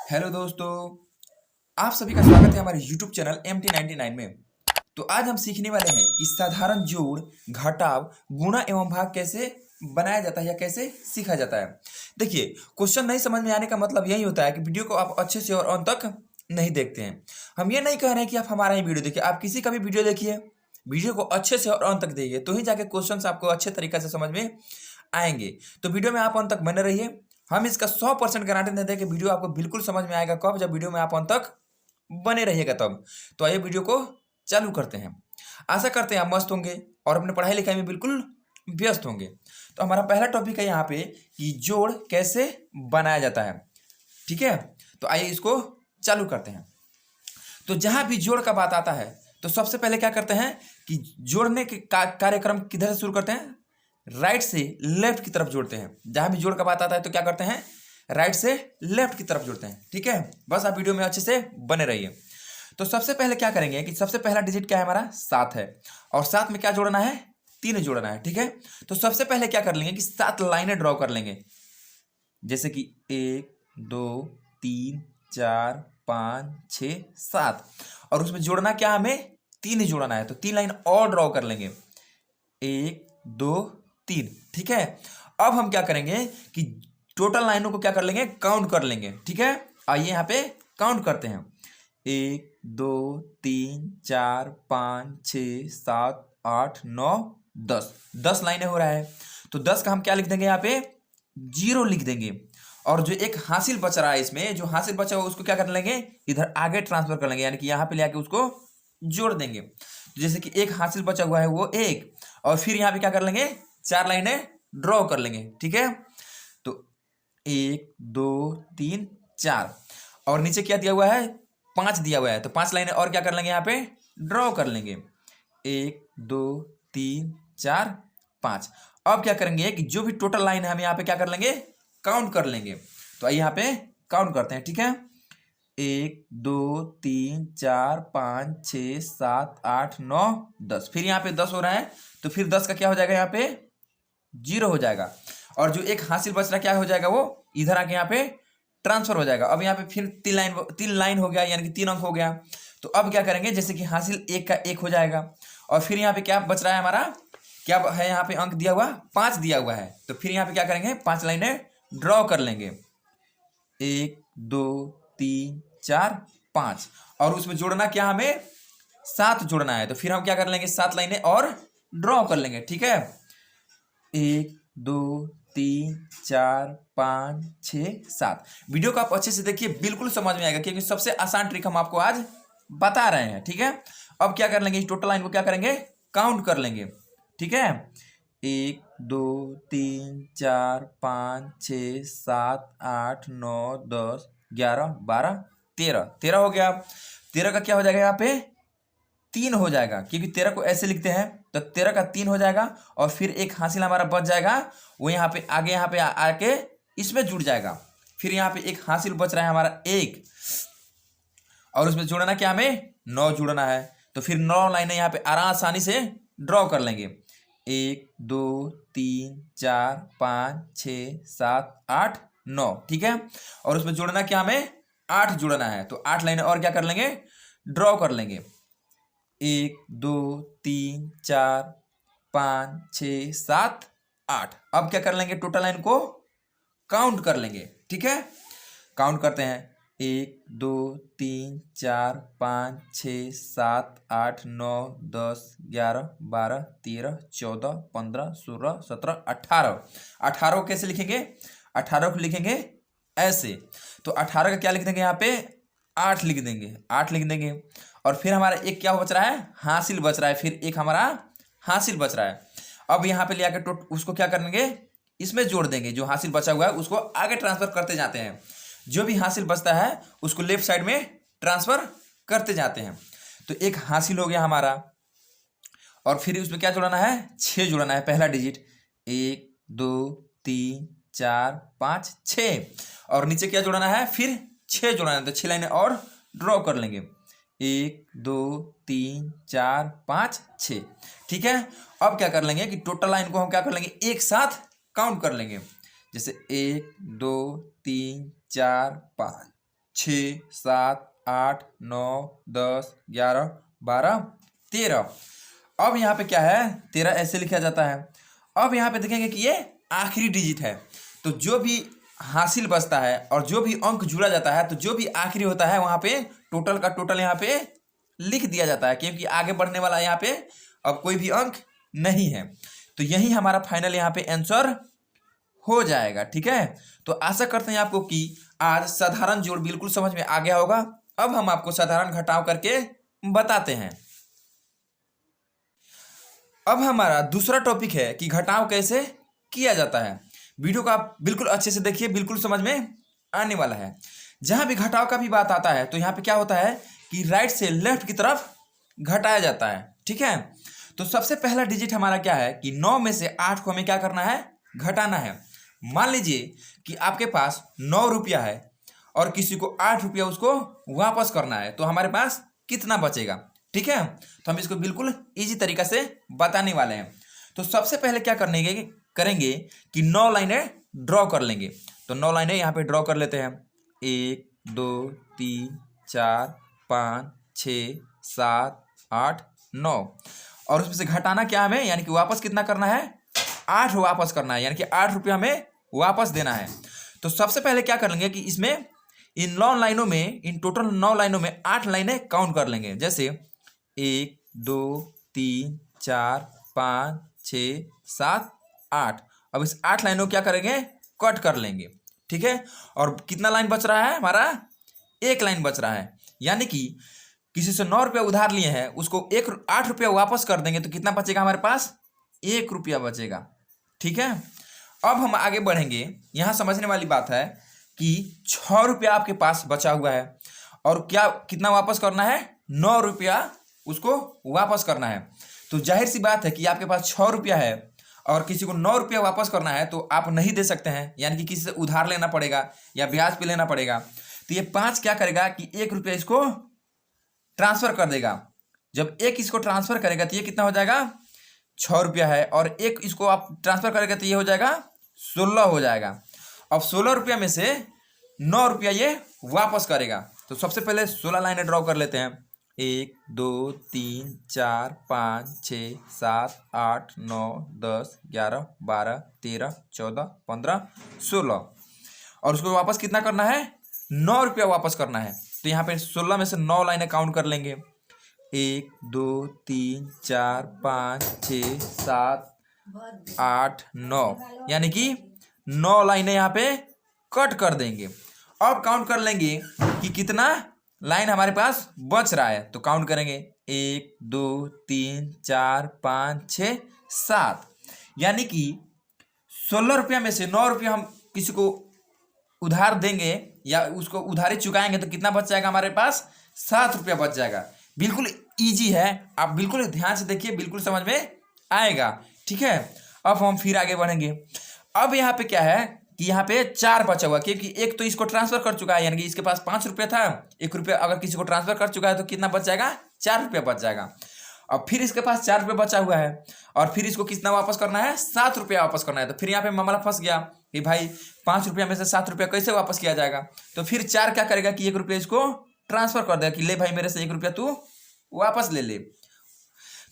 Hello दोस्तों, आप सभी का स्वागत है हमारे YouTube चैनल MT99 में। तो आज हम सीखने वाले हैं कि साधारण जोड़, घटाव, गुणा एवं भाग कैसे बनाया जाता है या कैसे सीखा जाता है। देखिए, क्वेश्चन नहीं समझ में आने का मतलब यही होता है कि वीडियो को आप अच्छे से और अंत तक नहीं देखते हैं। हम ये नहीं कह रहे हैं कि आप हमारा ही वीडियो देखिए, आप किसी का भी वीडियो देखिए, वीडियो को अच्छे से और अंत तक देखिए, तो ही जाके क्वेश्चन आपको अच्छे तरीके से समझ में आएंगे। तो वीडियो में आप अंत तक बने रहिए। हम इसका 100% गारंटी देते हैं कि वीडियो आपको बिल्कुल समझ में आएगा। कब? जब वीडियो में आप अंत तक बने रहिएगा तब। तो आइए वीडियो को चालू करते हैं। आशा करते हैं आप मस्त होंगे और अपने पढ़ाई लिखाई में बिल्कुल व्यस्त होंगे। तो हमारा पहला टॉपिक है यहाँ पे कि जोड़ कैसे बनाया जाता है। ठीक है, तो आइए इसको चालू करते हैं। तो जहां भी जोड़ का बात आता है तो सबसे पहले क्या करते हैं कि जोड़ने के कार्यक्रम किधर से शुरू करते हैं? राइट से लेफ्ट की तरफ जोड़ते हैं। जहां भी जोड़ का बात आता है तो क्या करते हैं? राइट से लेफ्ट की तरफ जोड़ते हैं। ठीक है, बस आप वीडियो में अच्छे से बने रहिए। तो सबसे पहले क्या करेंगे कि सबसे पहला डिजिट क्या है? हमारा 7 है और 7 में क्या जोड़ना है? 3 जोड़ना है। ठीक है, तो सबसे पहले क्या कर लेंगे कि 7 लाइनें ड्रॉ कर लेंगे। जैसे कि 1 2 3 4 5 6 7 और उसमें जोड़ना क्या हमें? 3 ही जोड़ना है। तो 3 लाइन और ड्रॉ कर लेंगे, 1 2 3। ठीक है, अब हम क्या करेंगे कि टोटल लाइनों को क्या कर लेंगे? काउंट कर लेंगे। ठीक है, आइए यहाँ पे काउंट करते हैं। 1 2 3 4 5 6 7 8 9 10। 10 लाइनें हो रहा है। तो 10 का हम क्या लिख देंगे? यहाँ पे 0 लिख देंगे। और जो एक हासिल बच रहा है, इसमें जो हासिल बचा हुआ उसको क्या कर लेंगे? इधर आगे ट्रांसफर कर लेंगे, यानी कि यहाँ पे ले आके उसको जोड़ देंगे। तो जैसे कि एक हासिल बचा हुआ है वो 1, और फिर यहाँ पे क्या कर लेंगे? 4 लाइनें ड्रॉ कर लेंगे। ठीक है, तो 1 2 3 4 और नीचे क्या दिया हुआ है? 5 दिया हुआ है। तो 5 लाइनें और क्या कर लेंगे? यहाँ पे ड्रॉ कर लेंगे, 1 2 3 4 5। अब क्या करेंगे कि जो भी टोटल लाइन है हम यहाँ पे क्या कर लेंगे? काउंट कर लेंगे। तो आइए यहाँ पे काउंट करते हैं। ठीक है, 1 2 3 4 5 6 7 8 9 10। फिर यहाँ पे 10 हो रहा है, तो फिर 10 का क्या हो जाएगा? यहाँ पे 0 हो जाएगा। और जो एक हासिल बच रहा क्या हो जाएगा? वो इधर आके यहाँ पे ट्रांसफर हो जाएगा। अब यहाँ पे फिर 3 लाइन हो गया, यानी कि 3 अंक हो गया। तो अब क्या करेंगे? जैसे कि हासिल 1 का 1 हो जाएगा, और फिर यहाँ पे क्या बच रहा है हमारा? क्या है यहाँ पे? अंक दिया हुआ 5 दिया हुआ है। तो फिर यहाँ पे क्या करेंगे? 5 लाइनें ड्रॉ कर लेंगे, 1 2 3 4 5। और उसमें जोड़ना क्या हमें? 7 जोड़ना है। तो फिर हम क्या कर लेंगे? 7 लाइनें और ड्रॉ कर लेंगे। ठीक है, 1 2 3 4 5 6 7। वीडियो को आप अच्छे से देखिए, बिल्कुल समझ में आएगा, क्योंकि सबसे आसान ट्रिक हम आपको आज बता रहे हैं। ठीक है, अब क्या कर लेंगे? इस टोटल लाइन को क्या करेंगे? काउंट कर लेंगे। ठीक है, 1 2 3 4 5 6 7 8 9 10 11 12 13। 13 हो गया। 13 का क्या हो जाएगा? यहाँ पे 3 हो जाएगा, क्योंकि 13 को ऐसे लिखते हैं। तो 13 का 3 हो जाएगा, और फिर एक हासिल हमारा बच जाएगा, वो यहाँ पे आगे यहाँ पे आके इसमें जुड़ जाएगा। फिर यहाँ पे एक हासिल बच रहा है हमारा 1, और उसमें जोड़ना क्या हमें? 9 जोड़ना है। तो फिर 9 लाइनें यहाँ पे आसानी से ड्रॉ कर लेंगे, 1 2 3 4 5 6 7 8 9। ठीक है, और उसमें जोड़ना क्या हमें? 8 जोड़ना है। तो 8 लाइनें और क्या कर लेंगे? ड्रॉ कर लेंगे, 1 2 3 4 5 6 7 8। अब क्या कर लेंगे? टोटल लाइन को काउंट कर लेंगे। ठीक है, काउंट करते हैं, 1 2 3 4 5 6 7 8 9 10 11 12 13 14 15 16 17 18। 18 को कैसे लिखेंगे? 18 को लिखेंगे ऐसे। तो 18 का क्या लिख देंगे? यहाँ पे 8 लिख देंगे, 8 लिख देंगे। और फिर हमारा एक क्या बच रहा है? हासिल बच रहा है। फिर एक हमारा हासिल बच रहा है। अब यहाँ पे ले आकर उसको क्या करेंगे? इसमें जोड़ देंगे। जो हासिल बचा हुआ है उसको आगे ट्रांसफर करते जाते हैं। जो भी हासिल बचता है उसको लेफ्ट साइड में ट्रांसफर करते जाते हैं। तो एक हासिल हो गया हमारा, और फिर उसमें क्या जोड़ना है? 6 जोड़ना है, पहला डिजिट, 1 2 3 4 5 6। और नीचे क्या जोड़ना है? फिर 6 जोड़ना है। तो 6 लाइनें और ड्रॉ कर लेंगे, 1 2 3 4 5 6। ठीक है, अब क्या कर लेंगे कि टोटल लाइन को हम क्या कर लेंगे? एक साथ काउंट कर लेंगे। जैसे 1 2 3 4 5 6 7 8 9 10 11 12 13। अब यहाँ पे क्या है, 13 ऐसे लिखा जाता है। अब यहाँ पे देखेंगे कि ये आखिरी डिजिट है, तो जो भी हासिल बचता है और जो भी अंक जुड़ा जाता है, तो जो भी आखिरी होता है वहाँ पे टोटल का टोटल यहाँ पे लिख दिया जाता है, क्योंकि आगे बढ़ने वाला यहाँ पे अब कोई भी अंक नहीं है। तो यही हमारा फाइनल यहाँ पे आंसर हो जाएगा। ठीक है, तो आशा करते हैं आपको कि आज साधारण जोड़ बिल्कुल समझ में आ गया होगा। अब हम आपको साधारण घटाव करके बताते हैं। अब हमारा दूसरा टॉपिक है कि घटाव कैसे किया जाता है। वीडियो को आप बिल्कुल अच्छे से देखिए, बिल्कुल समझ में आने वाला है। जहां भी घटाव का भी बात आता है तो यहाँ पे क्या होता है कि राइट से लेफ्ट की तरफ घटाया जाता है। ठीक है, तो सबसे पहला डिजिट हमारा क्या है कि 9 में से 8 को हमें क्या करना है, घटाना है। मान लीजिए कि आपके पास 9 रुपया है और किसी को 8 रुपया उसको वापस करना है, तो हमारे पास कितना बचेगा। ठीक है, तो हम इसको बिल्कुल इजी तरीका से बताने वाले हैं। तो सबसे पहले क्या करेंगे कि 9 लाइनें ड्रॉ कर लेंगे। तो 9 लाइनें यहाँ पे ड्रॉ कर लेते हैं। 1 2 3 4 5 6 7 8 9। और उसमें से घटाना क्या हमें, यानी कि वापस कितना करना है, 8 वापस करना है, यानी कि 8 रुपया हमें वापस देना है। तो सबसे पहले क्या कर लेंगे कि इसमें इन 9 लाइनों में, इन टोटल 9 लाइनों में 8 लाइनें काउंट कर लेंगे। जैसे 1 2 3 4 5 6 7 8। अब इस 8 लाइनों को क्या करेंगे, कट कर लेंगे। ठीक है, और कितना लाइन बच रहा है हमारा, 1 लाइन बच रहा है। यानी कि किसी से 9 रुपया उधार लिए हैं, उसको 8 रुपया वापस कर देंगे तो कितना बचेगा हमारे पास, 1 रुपया बचेगा। ठीक है, अब हम आगे बढ़ेंगे। यहाँ समझने वाली बात है कि 6 रुपया आपके पास बचा हुआ है और क्या कितना वापस करना है, 9 रुपया उसको वापस करना है। तो जाहिर सी बात है कि आपके पास 6 रुपया है और किसी को 9 रुपया वापस करना है, तो आप नहीं दे सकते हैं, यानी कि किसी से उधार लेना पड़ेगा या ब्याज पे लेना पड़ेगा। तो ये 5 क्या करेगा कि 1 रुपया इसको ट्रांसफर कर देगा। जब 1 इसको ट्रांसफर करेगा तो ये कितना हो जाएगा, 6 रुपया है, और 1 इसको आप ट्रांसफर करेगा तो ये हो जाएगा 16 हो जाएगा। अब 16 रुपया में से 9 रुपया ये वापस करेगा। तो सबसे पहले 16 लाइनें ड्रॉ कर लेते हैं। 1 2 3 4 5 6 7 8 9 10 11 12 13 14 15 16। और उसको वापस कितना करना है, 9 रुपया वापस करना है। तो यहाँ पे 16 में से 9 लाइनें काउंट कर लेंगे। 1 2 3 4 5 6 7 8 9, यानी कि 9 लाइनें यहाँ पे कट कर देंगे। अब काउंट कर लेंगे कि कितना लाइन हमारे पास बच रहा है। तो काउंट करेंगे 1 2 3 4 5 6 7, यानी कि 16 रुपया में से 9 रुपया हम किसी को उधार देंगे या उसको उधारी चुकाएंगे तो कितना बच जाएगा हमारे पास, 7 रुपया बच जाएगा। बिल्कुल इजी है, आप बिल्कुल ध्यान से देखिए, बिल्कुल समझ में आएगा। ठीक है, अब हम फिर आगे बढ़ेंगे। अब यहाँ पे क्या है कि यहाँ पे 4 बचा हुआ, क्योंकि 1 तो इसको ट्रांसफर कर चुका है, यानी कि इसके पास 5 रुपया था, 1 रुपया अगर किसी को ट्रांसफर कर चुका है तो कितना बच जाएगा, 4 रुपया बच जाएगा। अब फिर इसके पास 4 रुपया बचा हुआ है और फिर इसको कितना वापस करना है, 7 रुपया वापस करना है। तो फिर यहाँ पे मामला फंस गया कि भाई 5 रुपया में से 7 रुपया कैसे वापस किया जाएगा। तो फिर 4 क्या करेगा कि 1 रुपया इसको ट्रांसफर कर देगा कि ले भाई मेरे से 1 रुपया तू वापस ले ले।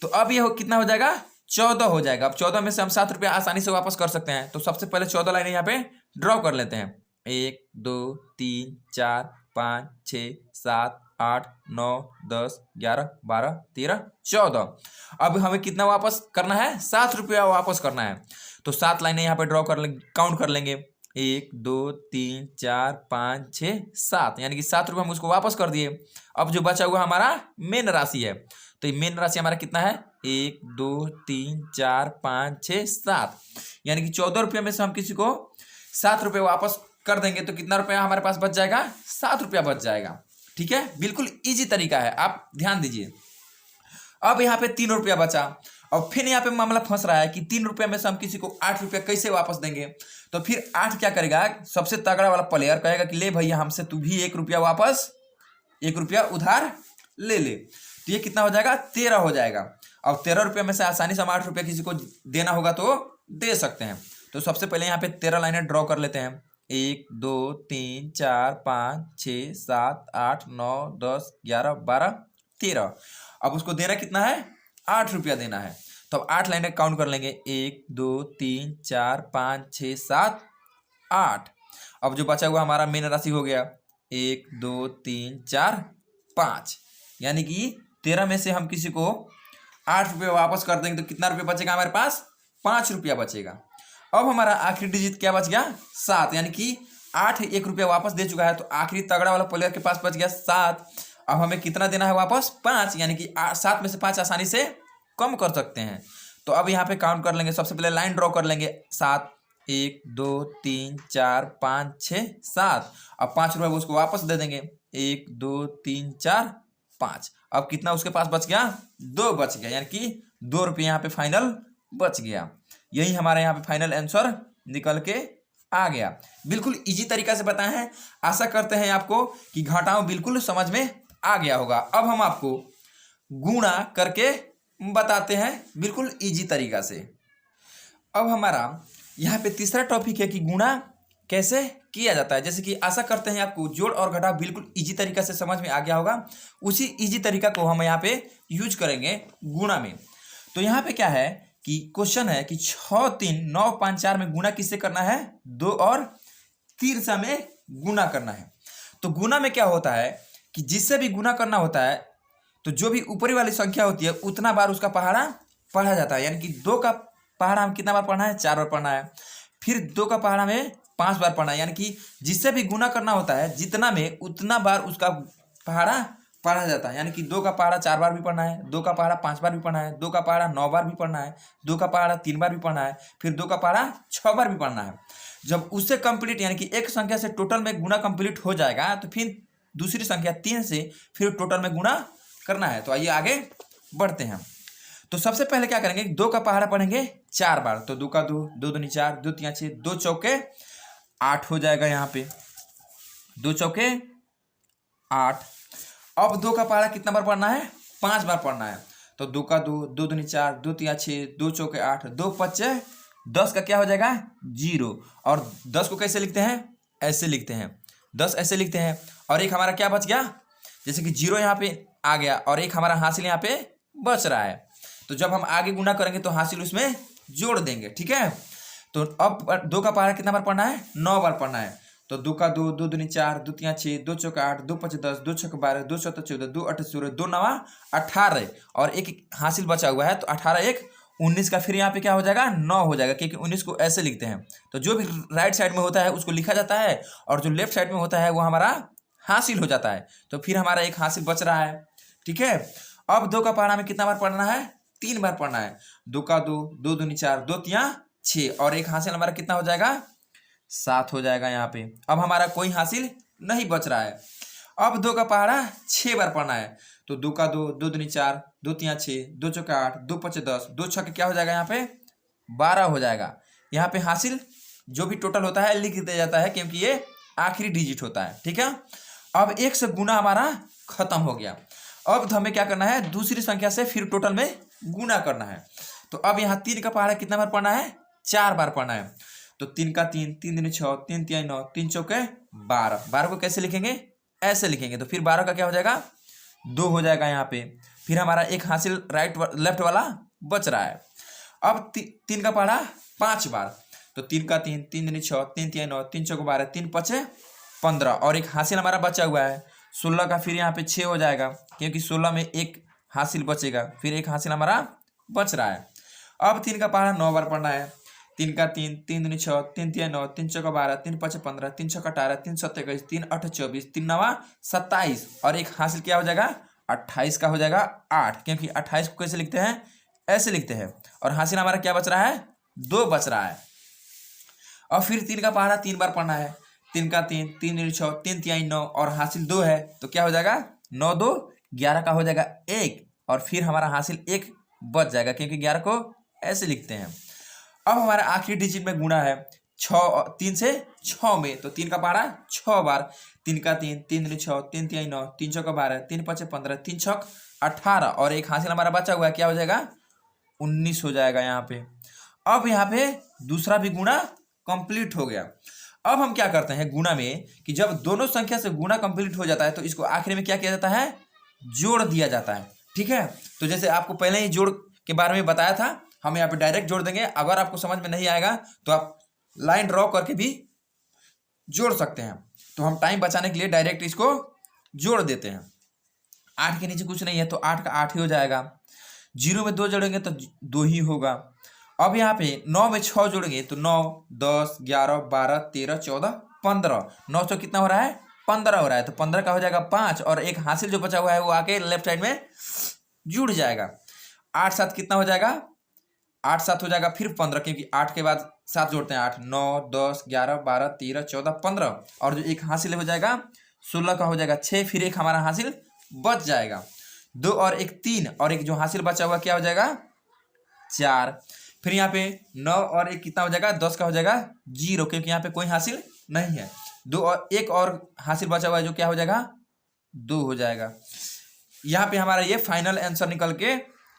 तो अब ये कितना हो जाएगा, 14 हो जाएगा। अब 14 में से हम 7 रुपया आसानी से वापस कर सकते हैं। तो सबसे पहले 14 लाइनें यहाँ पे ड्रॉ कर लेते हैं। 1 2 3 4 5 6 7 8 9 10 11 12 13 14। अब हमें कितना वापस करना है, 7 रुपया वापस करना है। तो 7 लाइनें यहाँ पे ड्रॉ कर लेंगे, काउंट कर लेंगे। 1 2 3 4 5 6 7, यानी कि 7 रुपये हम उसको वापस कर दिए। अब जो बचा हुआ हमारा मेन राशि है, तो ये मेन राशि हमारा कितना है, 1 2 3 4 5 6 7, यानी कि 14 रुपये में से हम किसी को 7 रुपये वापस कर देंगे तो कितना रुपया हमारे पास बच जाएगा, 7 रुपया बच जाएगा। ठीक है, बिल्कुल इजी तरीका है, आप ध्यान दीजिए। अब यहाँ पे 3 रुपया बचा और फिर यहाँ पे मामला फंस रहा है कि 3 रुपया में से हम किसी को 8 रुपया कैसे वापस देंगे। तो फिर 8 क्या करेगा, सबसे तगड़ा वाला प्लेयर कहेगा कि ले भैया हमसे तू भी 1 रुपया वापस, 1 रुपया उधार ले ले। तो ये कितना हो जाएगा, 13 हो जाएगा। अब 13 रुपये में से आसानी से हम 8 रुपया किसी को देना होगा तो दे सकते हैं। तो सबसे पहले यहाँ पे 13 लाइनें ड्रॉ कर लेते हैं। 1 2 3 4 5 6 7 8 9 10 11 12 13। अब उसको देना कितना है? 8 रुपया देना है। तो अब 8 लाइनें काउंट कर लेंगे, 1 2 3 4 5 6 7 8। अब जो बचा हुआ हमारा मेन राशि हो गया 1 2 3 4 5, यानी कि 13 में से हम किसी को 8 रुपये वापस कर देंगे तो कितना रुपये बचेगा हमारे पास? 5 रुपया बचेगा। अब हमारा आखिरी डिजिट क्या बच गया? 7, यानी कि 8 1 रुपया वापस दे चुका है, तो आखिरी तगड़ा वाला प्लेयर के पास बच गया 7। अब हमें कितना देना है वापस? 5, यानी कि 7 में से 5 आसानी से कम कर सकते हैं। तो अब यहाँ पे काउंट कर लेंगे, सबसे पहले लाइन ड्रॉ कर लेंगे 7 1 2 3 4 5 6 7। अब 5 रुपये उसको वापस दे देंगे, 1 2 3 4 5। अब कितना उसके पास बच गया? 2 बच गया, यानी कि 2 रुपये यहाँ पे फाइनल बच गया। यही हमारे यहाँ पे फाइनल आंसर निकल के आ गया। बिल्कुल इजी तरीका से बताए हैं। आशा करते हैं आपको कि घटाओ बिल्कुल समझ में आ गया होगा। अब हम आपको गुणा करके बताते हैं बिल्कुल इजी तरीका से। अब हमारा यहाँ पे तीसरा टॉपिक है कि गुणा कैसे किया जाता है। जैसे कि आशा करते हैं आपको जोड़ और घटाव बिल्कुल इजी तरीका से समझ में आ गया होगा। उसी इजी तरीका को हम यहाँ पे यूज करेंगे गुणा में। तो यहाँ पे क्या है कि क्वेश्चन है कि 6 3 9 5 4 में गुणा किससे करना है? 2 और 3 में गुणा करना है। तो गुणा में क्या होता है कि जिससे भी गुणा करना होता है तो जो भी ऊपरी वाली संख्या होती है उतना बार उसका पहाड़ा पढ़ा जाता है। यानी कि 2 का पहाड़ा हम कितना बार पढ़ना है? 4 बार पढ़ना है। फिर 2 का पहाड़ा में 5 बार पढ़ना है। यानी कि जिससे भी गुणा करना होता है जितना में उतना बार उसका पहाड़ा पढ़ा जाता है। यानी कि 2 का पहाड़ा 4 बार भी पढ़ना है, 2 का पहाड़ा 5 बार भी पढ़ना है, 2 का पहाड़ा 9 बार भी पढ़ना है, 2 का पहाड़ा 3 बार भी पढ़ना है, फिर 2 का पहाड़ा 6 बार भी पढ़ना है। जब उससे कंप्लीट यानी कि एक संख्या से टोटल में गुणा कंप्लीट हो जाएगा तो फिर दूसरी संख्या 3 से फिर टोटल में गुणा करना है। तो आइए आगे बढ़ते हैं। तो सबसे पहले क्या करेंगे? 2 का पहाड़ा पढ़ेंगे 4 बार। तो 2 का 2 2 दूनी 4 2 3 6 2 चौके 8 हो जाएगा। यहाँ पे 2 चौके 8। अब 2 का पहाड़ा कितना बार पढ़ना है? 5 बार पढ़ना है। तो 2 का 2 2 दूनी 4 2 3 6 2 चौके 8 2 5 10 का क्या हो जाएगा? 0। और 10 को कैसे लिखते हैं? ऐसे लिखते हैं, 10 ऐसे लिखते हैं। और एक हमारा क्या बच गया? जैसे कि 0 यहाँ पे आ गया और एक हमारा हासिल यहाँ पे बच रहा है। तो जब हम आगे गुणा करेंगे तो हासिल उसमें जोड़ देंगे, ठीक है। तो अब 2 का पहाड़ा कितना बार पढ़ना है? 9 बार पढ़ना है। तो 2 का 2 2 दूनी 4 2 3 6 2 चौका 8 2 5 10 2 छक्का 12 2 7 14 2 8 16 2 9 18 और एक हासिल बचा हुआ है। तो 18 1 19 का फिर यहाँ पे क्या हो जाएगा? 9 हो जाएगा, क्योंकि 19 को ऐसे लिखते हैं। तो जो भी राइट साइड में होता है उसको लिखा जाता है और जो लेफ्ट साइड में होता है वो हमारा हासिल हो जाता है। तो फिर हमारा एक हासिल बच रहा है, ठीक है। अब 2 का पहाड़ा में कितना बार पढ़ना है? 3 बार पढ़ना है। 2 का 2 2 दूनी 4 2 3 6 और एक हासिल हमारा कितना हो जाएगा? 7 हो जाएगा यहाँ पे। अब हमारा कोई हासिल नहीं बच रहा है। अब 2 का पहाड़ा 6 बार पढ़ना है। तो 2 का 2 2 दूनी 4 2 3 6 2 चौका 8 2 5 10 2 छक्के क्या हो जाएगा? यहाँ पे 12 हो जाएगा। यहाँ पे हासिल जो भी टोटल होता है लिख दिया जाता है, क्योंकि ये आखिरी डिजिट होता है, ठीक है। अब 1 से गुना हमारा खत्म हो गया। अब हमें क्या करना है? दूसरी संख्या से फिर टोटल में गुना करना है। तो अब यहाँ 3 का पहाड़ा कितना बार पढ़ना है? 4 बार पढ़ना है। तो 3 का 3 3 दूनी 6 3 3 9 3 चौके 12। 12 को कैसे लिखेंगे? ऐसे लिखेंगे। तो फिर 12 का क्या हो जाएगा? 2 हो जाएगा यहाँ पे। फिर हमारा एक हासिल राइट लेफ्ट वाला बच रहा है। अब 3 का पहाड़ा 5 बार। तो 3 का 3 3 दूनी 6 3 3 9 3 चौके 12 3 5 15 और एक हासिल हमारा बचा हुआ है 16 का। फिर यहाँ पे 6 हो जाएगा, क्योंकि 16 में एक हासिल बचेगा, फिर एक हासिल हमारा बच रहा है। अब 3 का पहाड़ा 9 बार पढ़ना है। 3 का 3 3 दूनी 6 3 3 9 3 चौका 12 3 5 15 3 6 18 3 7 21 3 8 24 3 9 27 और एक हासिल क्या हो जाएगा? 28 का हो जाएगा 8, क्योंकि 28 को कैसे लिखते हैं? ऐसे लिखते हैं। और हासिल हमारा क्या बच रहा है? 2 बच रहा है। और फिर 3 का पहाड़ा 3 बार पढ़ना है। 3 का 3 3 दूनी 6 3 3 9 और हासिल 2 है, तो क्या हो जाएगा? 9 2 11 का हो जाएगा 1 और फिर हमारा हासिल 1 बच जाएगा, क्योंकि 11 को ऐसे लिखते हैं। अब हमारा आखिरी डिजिट में गुणा है 3 से 6 में। तो 3 का पहाड़ा 6 बार। 3 का 3 3 दूनी 6 3 3 9 3 चौका 12 3 5 15 3 छक 18 और एक हासिल हमारा बचा हुआ है, क्या हो जाएगा? 19 हो जाएगा यहाँ पे। अब यहाँ पे दूसरा भी गुणा कंप्लीट हो गया। अब हम क्या करते हैं गुणा में कि जब दोनों संख्या से गुणा कंप्लीट हो जाता है तो इसको आखिर में क्या किया जाता है, जोड़ दिया जाता है। ठीक है, तो जैसे आपको पहले ही जोड़ के बारे में बताया था, हम यहाँ पे डायरेक्ट जोड़ देंगे। अगर आपको समझ में नहीं आएगा तो आप लाइन ड्रॉ करके भी जोड़ सकते हैं। तो हम टाइम बचाने के लिए डायरेक्ट इसको जोड़ देते हैं। 8 के नीचे कुछ नहीं है तो 8 का 8 ही हो जाएगा। 0 में 2 जोड़ेंगे तो 2 ही होगा। अब यहाँ पे 9 में 6 जोड़ेंगे तो 9, 10, 11, 12, 13, 14, 15। 9 से कितना हो रहा है, 15 हो रहा है। तो 15 का हो जाएगा 5 और एक हासिल जो बचा हुआ है वो आके लेफ्ट साइड में जुड़ जाएगा। 8 7 कितना हो जाएगा, 8 7 हो जाएगा फिर 15, क्योंकि 8 के बाद 7 जोड़ते हैं। 8, 9, 10, 11, 12, 13, 14, 15 और जो एक हासिल हो जाएगा 16 का हो जाएगा 6, फिर एक हमारा हासिल बच जाएगा। 2 और 1 3 और एक जो हासिल बचा हुआ क्या हो जाएगा 4। फिर यहाँ पे 9 और 1 कितना हो जाएगा 10 का हो जाएगा 0, क्योंकि यहाँ पे कोई हासिल नहीं है। 2 और 1 और हासिल बचा हुआ है जो क्या हो जाएगा 2 हो जाएगा। यहाँ पे हमारा ये फाइनल आंसर निकल के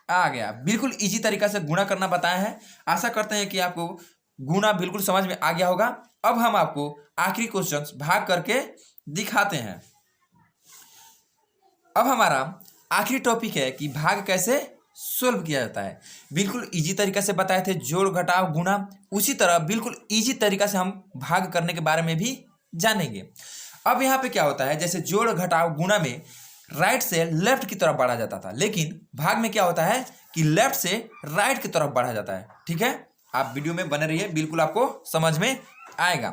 आ गया। बिल्कुल इजी तरीका से गुणा करना बताया है। आशा करते हैं कि आपको गुणा बिल्कुल समझ में आ गया होगा। अब हम आपको आखिरी क्वेश्चंस भाग करके दिखाते हैं। अब हमारा आखिरी टॉपिक है कि भाग कैसे सोल्व किया जाता है। बिल्कुल इजी तरीका से बताए थे जोड़ घटाव गुणा, उसी तरह बिल्कुल इजी तरीका से हम भाग करने के बारे में भी जानेंगे। अब यहाँ पे क्या होता है, जैसे जोड़ घटाव गुणा में राइट से लेफ्ट की तरफ बढ़ा जाता था, लेकिन भाग में क्या होता है कि लेफ्ट से राइट की तरफ बढ़ा जाता है। ठीक है, आप वीडियो में बने रहिए, बिल्कुल आपको समझ में आएगा।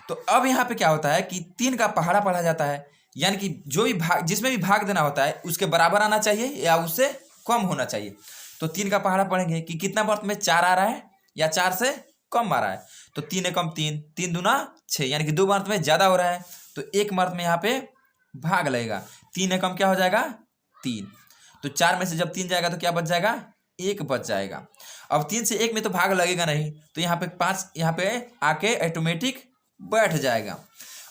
तो अब यहाँ पे क्या होता है कि 3 का पहाड़ा पढ़ा जाता है, यानी कि जो भी भाग जिसमें भी भाग देना होता है उसके बराबर आना चाहिए या उससे कम होना चाहिए। तो 3 का पहाड़ा पढ़ेंगे कि कितना वर्त में 4 आ रहा है या 4 से कम आ रहा है। तो 3 एकम 3, 3 दूना 6, यानी कि 2 वर्त में ज़्यादा हो रहा है तो 1 वर्त में यहाँ पे भाग लगेगा। 3 एकम क्या हो जाएगा 3, तो 4 में से जब 3 जाएगा तो क्या बच जाएगा 1 बच जाएगा। अब 3 से 1 में तो भाग लगेगा नहीं, तो यहाँ पे 5 यहाँ पे आके ऑटोमेटिक बैठ जाएगा।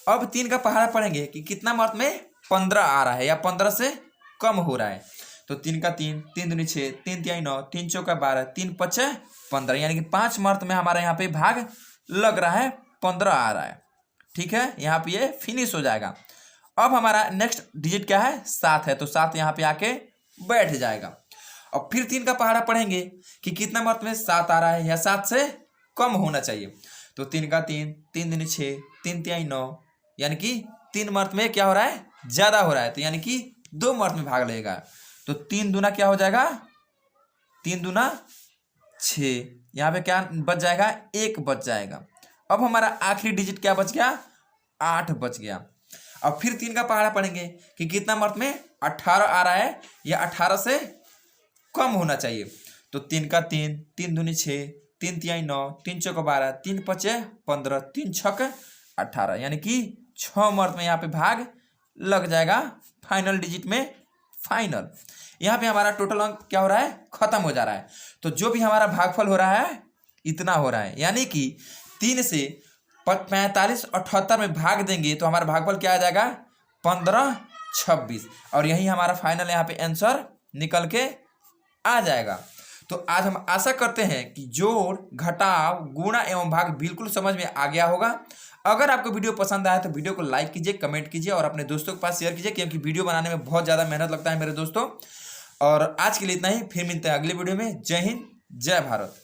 अब 3 का पहाड़ा पढ़ेंगे कि कितना वर्त में 15 आ रहा है या 15 से कम हो रहा है। तो 3 का 3, 3 दूनी 6, 3 तिहाई 9, 3 चौका 12, 3 पचे 15, यानी कि 5 वर्त में हमारा यहाँ पे भाग लग रहा है, 15 आ रहा है। ठीक है, यहाँ पे ये फिनिश हो जाएगा। अब हमारा नेक्स्ट डिजिट क्या है 7 है, तो 7 यहाँ पे आके बैठ जाएगा। और फिर 3 का पहाड़ा पढ़ेंगे कि कितना वर्त में 7 आ रहा है या 7 से कम होना चाहिए। तो 3 का 3, 3 दूनी 6, 3 तिहाई 9, यानी कि 3 वर्त में क्या हो रहा है ज़्यादा हो रहा है, तो यानी कि 2 वर्त में भाग लगेगा। तो 3 दूना क्या हो जाएगा 3 दूना 6, यहाँ पे क्या बच जाएगा 1 बच जाएगा। अब हमारा आखिरी डिजिट क्या बच गया 8 बच गया। अब फिर 3 का पहाड़ा पढ़ेंगे कि कितना वर्त में 18 आ रहा है या 18 से कम होना चाहिए। तो 3 का 3, 3 दूनी 6, 3 तिहाई 9, 3 चौका 12, 3 पचे 15, 3 छक 18, यानी कि 6 वर्त में यहाँ पे भाग लग जाएगा फाइनल डिजिट में। फाइनल यहाँ पे हमारा टोटल अंक क्या हो रहा है खत्म हो जा रहा है। तो जो भी हमारा भागफल हो रहा है इतना हो रहा है, यानी कि 3 से 45 और 78 में भाग देंगे तो हमारा भागफल क्या आ जाएगा 15 26, और यही हमारा फाइनल यहाँ पे आंसर निकल के आ जाएगा। तो आज हम आशा करते हैं कि जोड़ घटाव गुणा एवं भाग बिल्कुल समझ में आ गया होगा। अगर आपको वीडियो पसंद आया तो वीडियो को लाइक कीजिए, कमेंट कीजिए और अपने दोस्तों के पास शेयर कीजिए, क्योंकि वीडियो बनाने में बहुत ज़्यादा मेहनत लगता है मेरे दोस्तों। और आज के लिए इतना ही, फिर मिलते हैं अगले वीडियो में। जय हिंद, जय भारत।